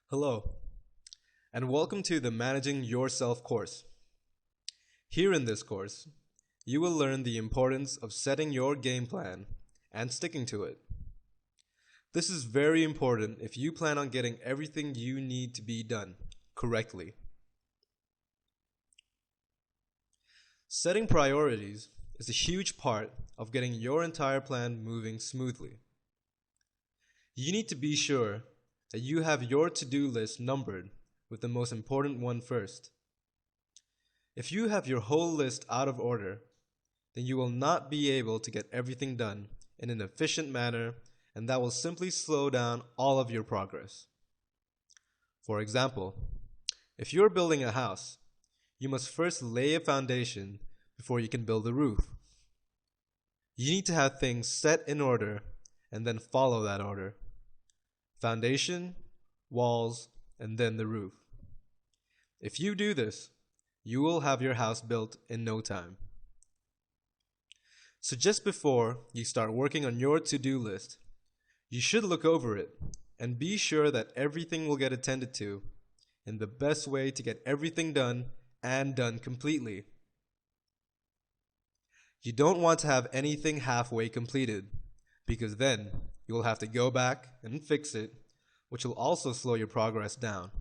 Hello, and welcome to the Managing Yourself course. Here in this course, you will learn the importance of setting your game plan and sticking to it. This is very important if you plan on getting everything you need to be done correctly. Setting priorities is a huge part of getting your entire plan moving smoothly. You need to be sure that you have your to-do list numbered with the most important one first. If you have your whole list out of order, then you will not be able to get everything done in an efficient manner, and that will simply slow down all of your progress. For example, if you're building a house, you must first lay a foundation before you can build a roof. You need to have things set in order and then follow that order. Foundation, walls, and then the roof. If you do this, you will have your house built in no time. So just before you start working on your to-do list, you should look over it and be sure that everything will get attended to in the best way to get everything done and done completely. You don't want to have anything halfway completed, because then you will have to go back and fix it, which will also slow your progress down.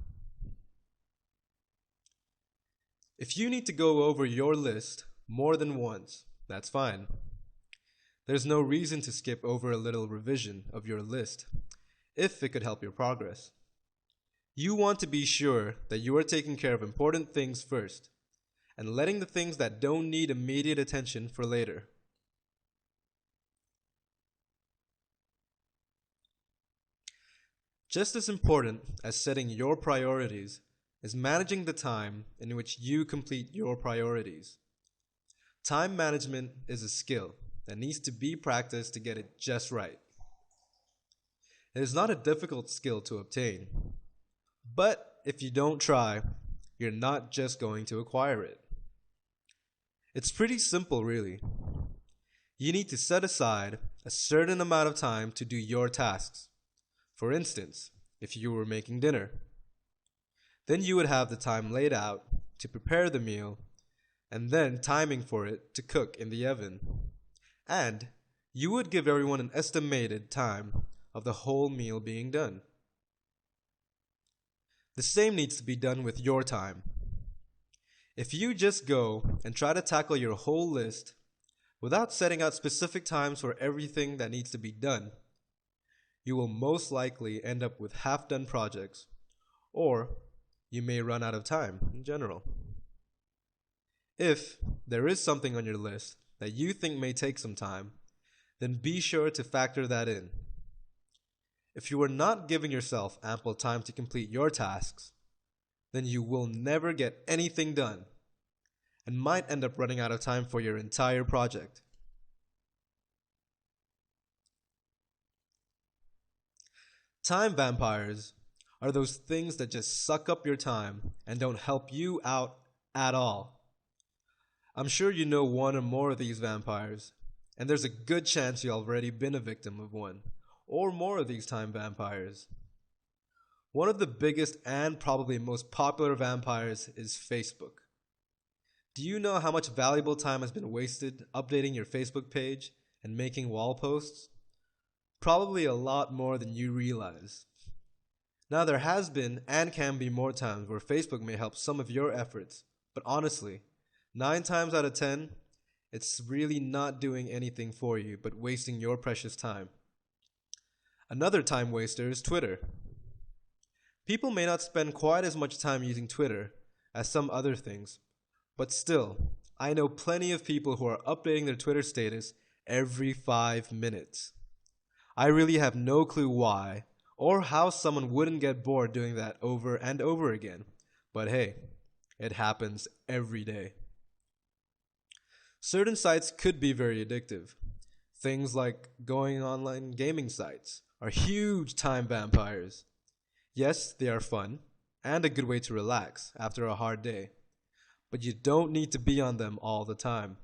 If you need to go over your list more than once, that's fine. There's no reason to skip over a little revision of your list if it could help your progress. You want to be sure that you are taking care of important things first and letting the things that don't need immediate attention for later. Just as important as setting your priorities is managing the time in which you complete your priorities. Time management is a skill that needs to be practiced to get it just right. It is not a difficult skill to obtain, but if you don't try, you're not just going to acquire it. It's pretty simple, really. You need to set aside a certain amount of time to do your tasks. For instance, if you were making dinner, then you would have the time laid out to prepare the meal and then timing for it to cook in the oven. And you would give everyone an estimated time of the whole meal being done. The same needs to be done with your time. If you just go and try to tackle your whole list without setting out specific times for everything that needs to be done, you will most likely end up with half-done projects, or you may run out of time in general. If there is something on your list that you think may take some time, then be sure to factor that in. If you are not giving yourself ample time to complete your tasks, then you will never get anything done and might end up running out of time for your entire project. Time vampires are those things that just suck up your time and don't help you out at all. I'm sure you know one or more of these vampires, and there's a good chance you've already been a victim of one or more of these time vampires. One of the biggest and probably most popular vampires is Facebook. Do you know how much valuable time has been wasted updating your Facebook page and making wall posts? Probably a lot more than you realize. Now, there has been and can be more times where Facebook may help some of your efforts, but honestly, 9 times out of 10, it's really not doing anything for you but wasting your precious time. Another time waster is Twitter. People may not spend quite as much time using Twitter as some other things, but still, I know plenty of people who are updating their Twitter status every 5 minutes. I really have no clue why or how someone wouldn't get bored doing that over and over again, but hey, it happens every day. Certain sites could be very addictive. Things like going online gaming sites are huge time vampires. Yes, they are fun and a good way to relax after a hard day, but you don't need to be on them all the time.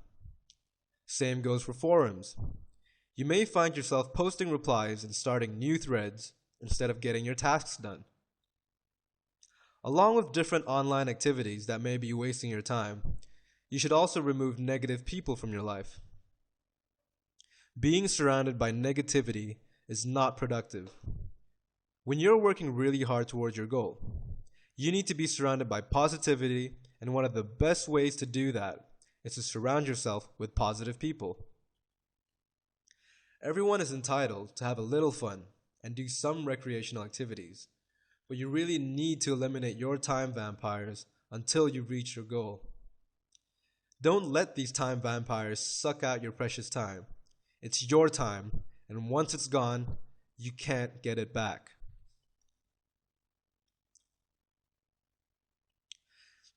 Same goes for forums. You may find yourself posting replies and starting new threads instead of getting your tasks done. Along with different online activities that may be wasting your time, you should also remove negative people from your life. Being surrounded by negativity is not productive. When you're working really hard towards your goal, you need to be surrounded by positivity, and one of the best ways to do that is to surround yourself with positive people. Everyone is entitled to have a little fun and do some recreational activities, but you really need to eliminate your time vampires until you reach your goal. Don't let these time vampires suck out your precious time. It's your time, and once it's gone, you can't get it back.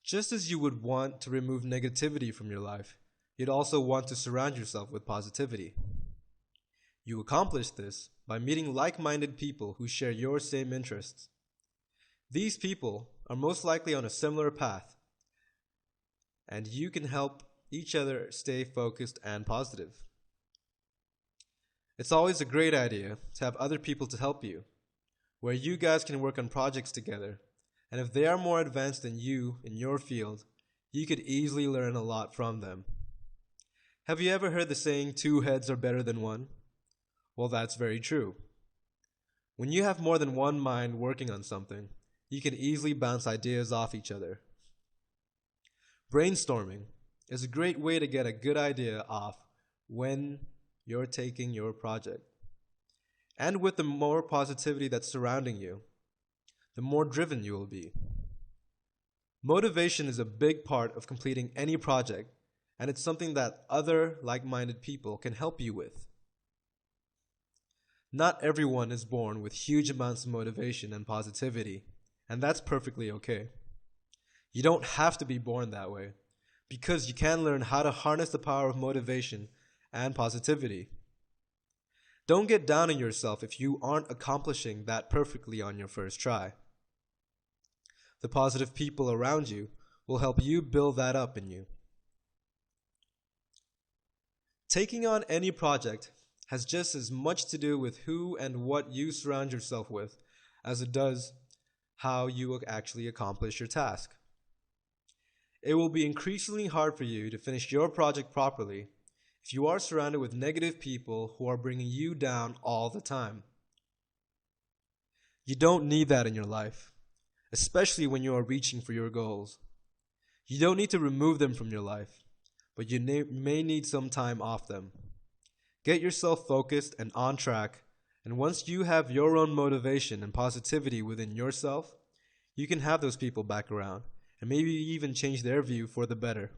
Just as you would want to remove negativity from your life, you'd also want to surround yourself with positivity. You accomplish this by meeting like-minded people who share your same interests. These people are most likely on a similar path, and you can help each other stay focused and positive. It's always a great idea to have other people to help you, where you guys can work on projects together, and if they are more advanced than you in your field, you could easily learn a lot from them. Have you ever heard the saying, 2 heads are better than one? Well, that's very true. When you have more than one mind working on something, you can easily bounce ideas off each other. Brainstorming is a great way to get a good idea off when you're taking your project. And with the more positivity that's surrounding you, the more driven you will be. Motivation is a big part of completing any project, and it's something that other like-minded people can help you with. Not everyone is born with huge amounts of motivation and positivity, and that's perfectly okay. You don't have to be born that way, because you can learn how to harness the power of motivation and positivity. Don't get down on yourself if you aren't accomplishing that perfectly on your first try. The positive people around you will help you build that up in you. Taking on any project has just as much to do with who and what you surround yourself with as it does how you will actually accomplish your task. It will be increasingly hard for you to finish your project properly if you are surrounded with negative people who are bringing you down all the time. You don't need that in your life, especially when you are reaching for your goals. You don't need to remove them from your life, but you may need some time off them. Get yourself focused and on track, and once you have your own motivation and positivity within yourself, you can have those people back around and maybe even change their view for the better.